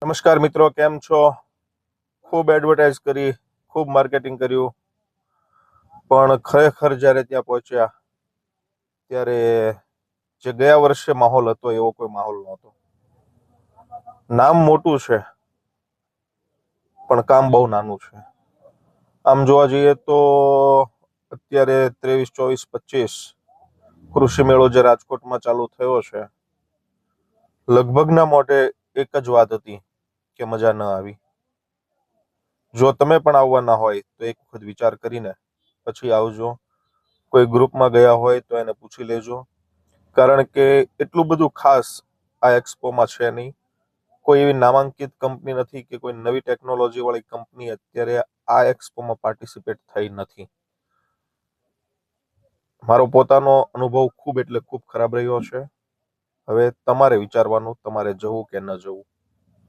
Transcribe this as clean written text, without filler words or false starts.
નમસ્કાર મિત્રો, કેમ છો? ખૂબ એડવર્ટાઇઝ કરી, ખૂબ માર્કેટિંગ કર્યું, પણ ખરેખર જ્યારે ત્યાં પહોંચ્યા ત્યારે જે ગયા વર્ષે માહોલ હતો એવો કોઈ માહોલ નહોતો. નામ મોટું છે પણ કામ બહુ નાનું છે. આમ જોવા જઈએ તો અત્યારે 23, 24, 25 કૃષિ મેળો જે રાજકોટમાં ચાલુ થયો છે, લગભગના મોઢે એક જ વાત હતી કે મજા ન આવી. જો તમે પણ આવવાના હોય તો એક વખત વિચાર કરીને પછી આવજો. કોઈ ગ્રુપમાં ગયા હોય તો એને પૂછી લેજો, કારણ કે એટલું બધું ખાસ આ એક્સપોમાં છે નહીં. કોઈ એવી નામાંકિત કંપની નથી કે કોઈ નવી ટેકનોલોજી વાળી કંપની અત્યારે આ એક્સપોમાં પાર્ટિસિપેટ થઈ નથી. મારો પોતાનો અનુભવ ખૂબ એટલે ખૂબ ખરાબ રહ્યો છે. હવે તમારે વિચારવાનું, તમારે જવું કે ન જવું.